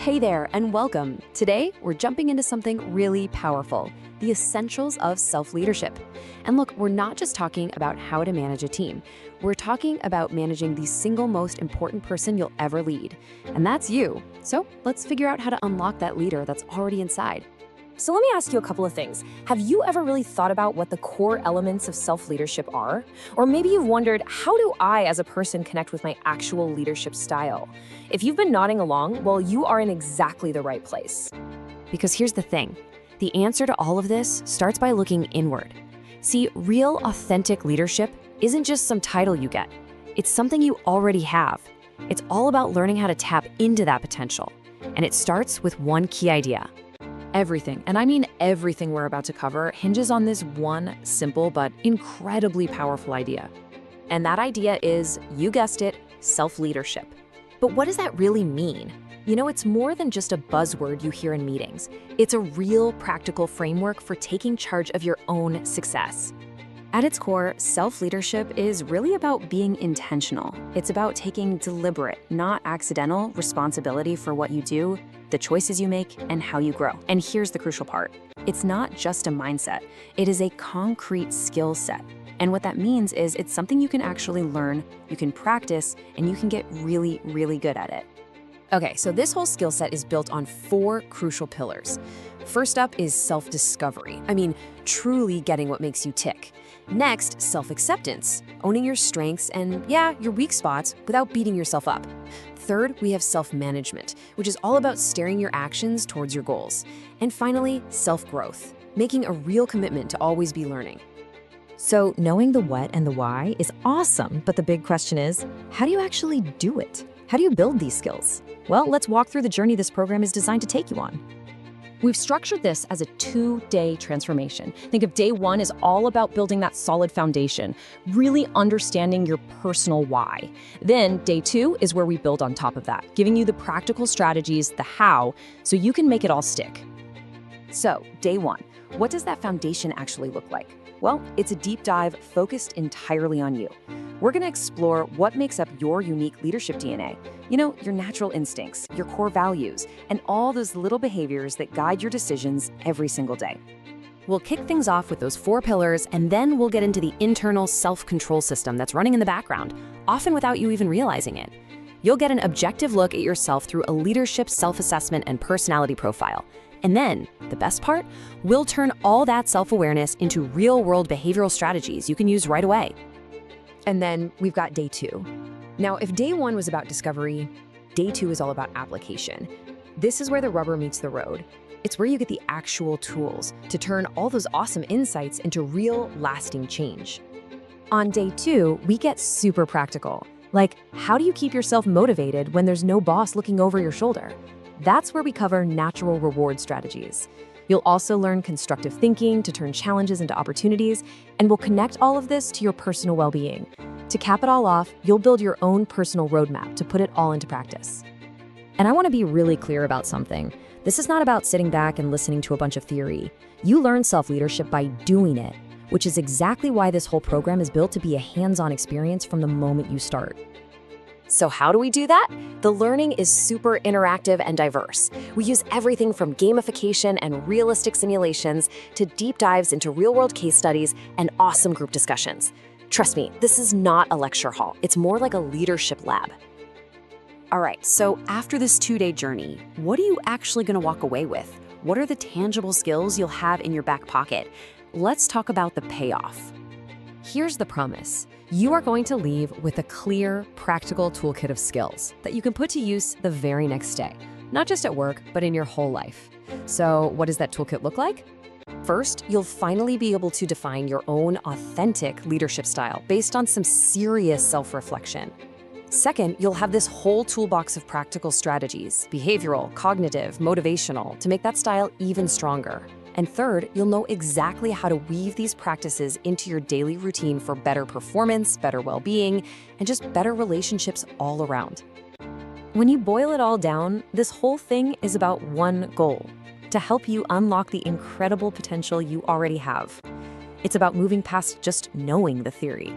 Hey there, and welcome. Today, we're jumping into something really powerful, the essentials of self-leadership. And look, we're not just talking about how to manage a team. We're talking about managing the single most important person you'll ever lead, and that's you. So let's figure out how to unlock that leader that's already inside. So let me ask you a couple of things. Have you ever really thought about what the core elements of self-leadership are? Or maybe you've wondered, how do I as a person connect with my actual leadership style? If you've been nodding along, well, you are in exactly the right place. Because here's the thing, the answer to all of this starts by looking inward. See, real, authentic leadership isn't just some title you get. It's something you already have. It's all about learning how to tap into that potential. And it starts with one key idea. Everything, and I mean everything we're about to cover, hinges on this one simple but incredibly powerful idea. And that idea is, you guessed it, self-leadership. But what does that really mean? You know, it's more than just a buzzword you hear in meetings. It's a real practical framework for taking charge of your own success. At its core, self-leadership is really about being intentional. It's about taking deliberate, not accidental, responsibility for what you do, the choices you make, and how you grow. And here's the crucial part. It's not just a mindset. It is a concrete skill set. And what that means is it's something you can actually learn, you can practice, and you can get really, really good at it. Okay, so this whole skill set is built on 4 crucial pillars. First up is self-discovery. I mean, truly getting what makes you tick. Next, self-acceptance, owning your strengths and, yeah, your weak spots without beating yourself up. Third, we have self-management, which is all about steering your actions towards your goals. And finally, self-growth, making a real commitment to always be learning. So knowing the what and the why is awesome, but the big question is, how do you actually do it? How do you build these skills? Well, let's walk through the journey this program is designed to take you on. We've structured this as a 2-day transformation. Think of day 1 as all about building that solid foundation, really understanding your personal why. Then day 2 is where we build on top of that, giving you the practical strategies, the how, so you can make it all stick. So, day 1, what does that foundation actually look like? Well, it's a deep dive focused entirely on you. We're going to explore what makes up your unique leadership DNA. You know, your natural instincts, your core values, and all those little behaviors that guide your decisions every single day. We'll kick things off with those 4 pillars, and then we'll get into the internal self-control system that's running in the background, often without you even realizing it. You'll get an objective look at yourself through a leadership self-assessment and personality profile. And then, the best part, we'll turn all that self-awareness into real-world behavioral strategies you can use right away. And then we've got day 2. Now, if day 1 was about discovery, day 2 is all about application. This is where the rubber meets the road. It's where you get the actual tools to turn all those awesome insights into real, lasting change. On day 2, we get super practical. Like, how do you keep yourself motivated when there's no boss looking over your shoulder? That's where we cover natural reward strategies. You'll also learn constructive thinking to turn challenges into opportunities, and we'll connect all of this to your personal well-being. To cap it all off, you'll build your own personal roadmap to put it all into practice. And I want to be really clear about something. This is not about sitting back and listening to a bunch of theory. You learn self-leadership by doing it, which is exactly why this whole program is built to be a hands-on experience from the moment you start. So how do we do that? The learning is super interactive and diverse. We use everything from gamification and realistic simulations to deep dives into real-world case studies and awesome group discussions. Trust me, this is not a lecture hall. It's more like a leadership lab. All right, so after this 2-day journey, what are you actually going to walk away with? What are the tangible skills you'll have in your back pocket? Let's talk about the payoff. Here's the promise. You are going to leave with a clear, practical toolkit of skills that you can put to use the very next day, not just at work, but in your whole life. So what does that toolkit look like? First, you'll finally be able to define your own authentic leadership style based on some serious self-reflection. Second, you'll have this whole toolbox of practical strategies, behavioral, cognitive, motivational, to make that style even stronger. And third, you'll know exactly how to weave these practices into your daily routine for better performance, better well-being, and just better relationships all around. When you boil it all down, this whole thing is about one goal: to help you unlock the incredible potential you already have. It's about moving past just knowing the theory.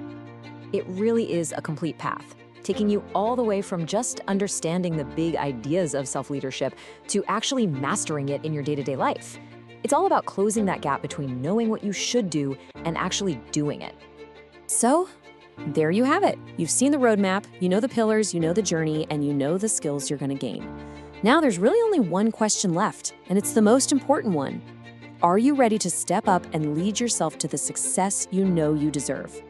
It really is a complete path. taking you all the way from just understanding the big ideas of self-leadership to actually mastering it in your day-to-day life. It's all about closing that gap between knowing what you should do and actually doing it. So, there you have it. You've seen the roadmap, you know the pillars, you know the journey, and you know the skills you're going to gain. Now there's really only one question left, and it's the most important one. Are you ready to step up and lead yourself to the success you know you deserve?